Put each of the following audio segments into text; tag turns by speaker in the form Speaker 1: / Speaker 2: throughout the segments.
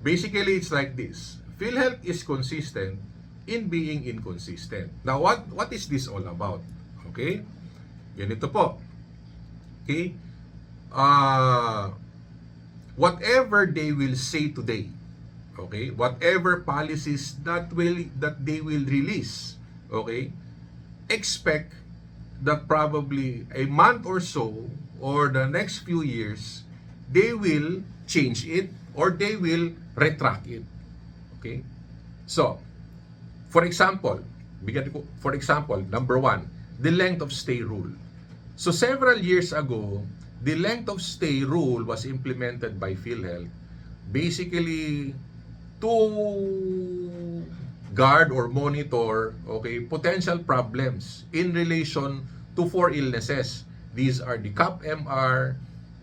Speaker 1: Basically, it's like this. Philhealth is consistent in being inconsistent. Now, what is this all about? Okay? Ganito po. Okay? Whatever they will say today, okay? Whatever policies that they will release, okay? Expect that probably a month or so or the next few years, they will change it or they will retract it. Okay? So, for example, number one, the length of stay rule. So several years ago, the length of stay rule was implemented by Philhealth basically to guard or monitor, okay, potential problems in relation to 4 illnesses. These are the CAP-MR,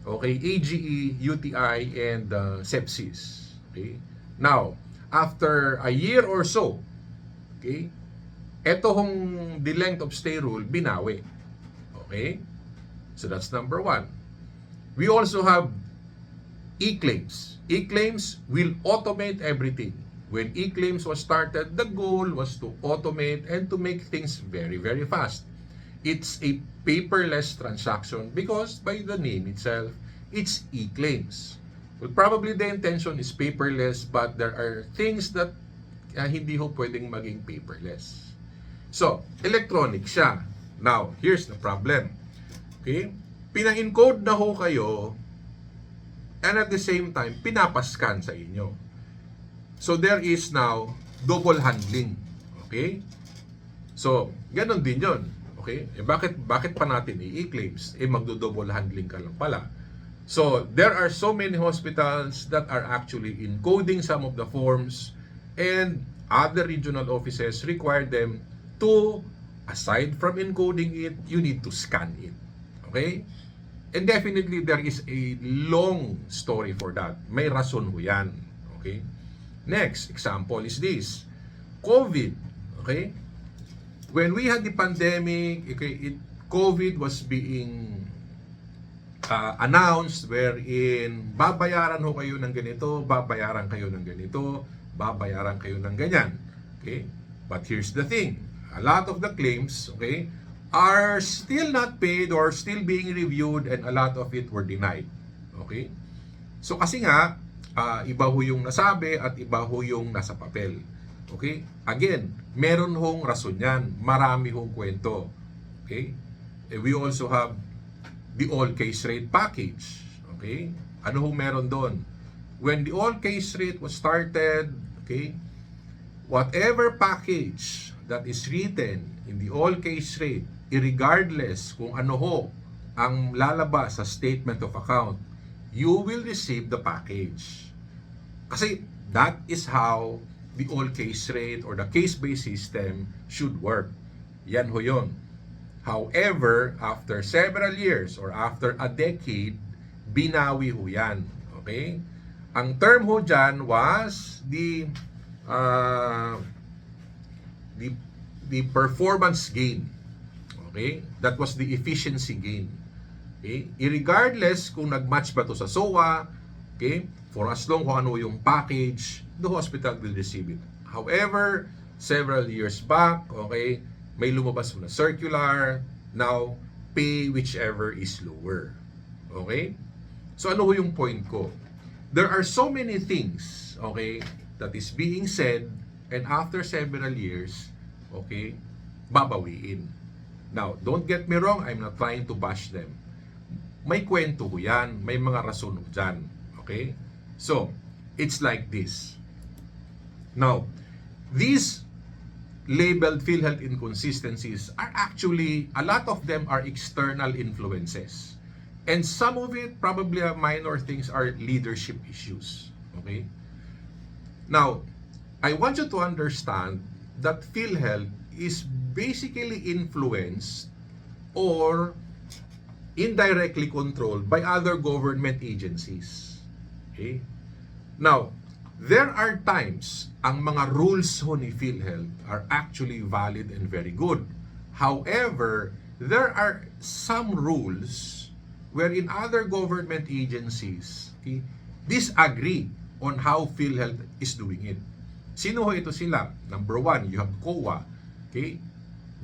Speaker 1: okay, AGE, UTI, and sepsis. Okay? Now, after a year or so, okay, eto hong the length of stay rule, binawi. Okay? So that's number one. We also have e-claims. E-claims will automate everything. When e-claims was started, the goal was to automate and to make things very, very fast. It's a paperless transaction because by the name itself, it's e-claims. Well, probably the intention is paperless, but there are things that hindi ho pwedeng maging paperless. So, electronic siya. Now, here's the problem. Okay? Pina-encode na ho kayo and at the same time, pinapascan sa inyo. So, there is now double handling. Okay? So, ganun din yon. Okay? Bakit pa natin i-claims? Magdo-double handling ka lang pala. So, there are so many hospitals that are actually encoding some of the forms and other regional offices require them to, aside from encoding it, you need to scan it. Okay? And definitely, there is a long story for that. May rason ho yan. Okay? Next example is this. COVID. Okay? When we had the pandemic, okay, COVID was being announced wherein babayaran ho kayo ng ganito, babayaran kayo ng ganito, babayaran kayo ng ganyan. Okay? But here's the thing. A lot of the claims, okay, are still not paid or still being reviewed and a lot of it were denied. Okay? So kasi nga, iba ho yung nasabi at iba ho yung nasa papel. Okay? Again, meron hong rason yan. Marami hong kwento. Okay? We also have the all case rate package. Okay? Ano hong meron doon? When the all case rate was started, okay, whatever package that is written in the all case rate, irregardless kung ano ho ang lalabas sa statement of account, you will receive the package. Kasi that is how the all case rate or the case-based system should work. Yan ho yun. However, after several years or after a decade, binawi ho yan. Okay? Ang term ho dyan was the performance gain. Okay? That was the efficiency gain. Okay? Irregardless kung nag-match ba to sa SOA, okay? For as long kung ano yung package, the hospital will receive it. However, several years back, okay, may lumabas na circular, now pay whichever is lower. Okay? So ano yung point ko? There are so many things, okay, that is being said and after several years, okay, babawiin. Now, don't get me wrong, I'm not trying to bash them. May kwento ko yan, may mga rason ko dyan. Okay? So, it's like this. Now, these labeled Philhealth inconsistencies are actually, a lot of them are external influences. And some of it, probably minor things, are leadership issues. Okay? Now, I want you to understand that Philhealth is basically influenced or indirectly controlled by other government agencies. Okay? Now, there are times ang mga rules ho ni Philhealth are actually valid and very good. However, there are some rules wherein other government agencies, okay, disagree on how Philhealth is doing it. Sino ho ito sila? Number one, you have COA. Okay?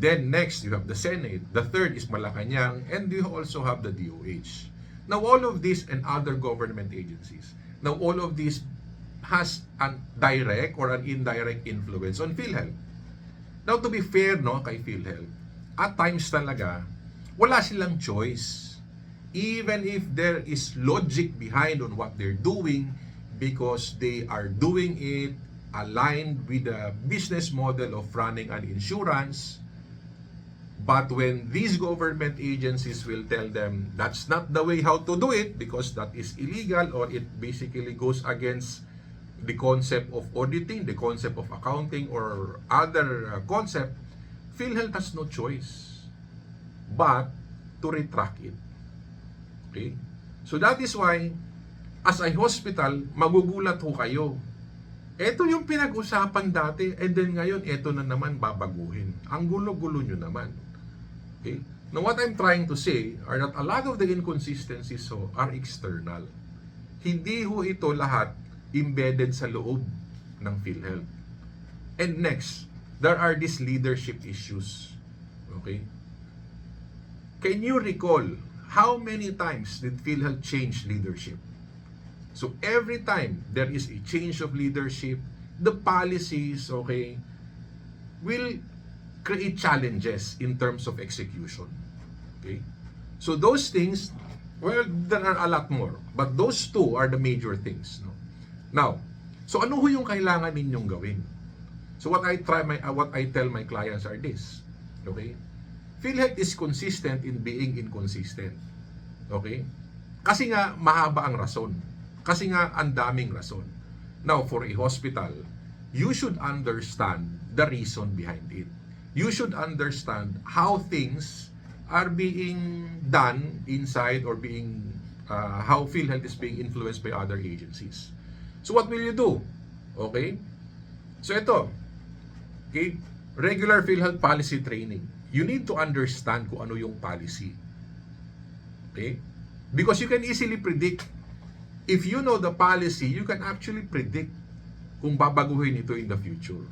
Speaker 1: Then next, you have the Senate. The third is Malacanang. And you also have the DOH. Now, all of these and other government agencies. Now, all of these has an direct or an indirect influence on Philhealth. Now, to be fair, no, kay Philhealth, at times talaga, wala silang choice. Even if there is logic behind on what they're doing, because they are doing it aligned with the business model of running an insurance. But when these government agencies will tell them that's not the way how to do it because that is illegal or it basically goes against the concept of auditing, the concept of accounting or other concept, Philhealth has no choice but to retract it. Okay? So that is why as a hospital, magugulat ho kayo. Ito yung pinag-usapan dati, and then ngayon, ito na naman babaguhin. Ang gulo-gulo nyo naman. Okay? Now, what I'm trying to say are that a lot of the inconsistencies ho are external. Hindi ho ito lahat embedded sa loob ng Philhealth. And next, there are these leadership issues. Okay? Can you recall how many times did Philhealth change leadership? So every time there is a change of leadership, the policies, okay, will create challenges in terms of execution. Okay? So those things, well, there are a lot more. But those two are the major things. No? Now, so ano ho yung kailangan ninyong gawin? So what I tell my clients are this. Okay? Philhealth is consistent in being inconsistent. Okay? Kasi nga, mahaba ang rason. Kasi nga, ang daming rason. Now, for a hospital, you should understand the reason behind it. You should understand how things are being done inside or being, how Philhealth is being influenced by other agencies. So, what will you do? Okay? So, ito. Okay? Regular Philhealth policy training. You need to understand kung ano yung policy. Okay? Because you can easily predict. If you know the policy, you can actually predict kung babaguhin ito in the future.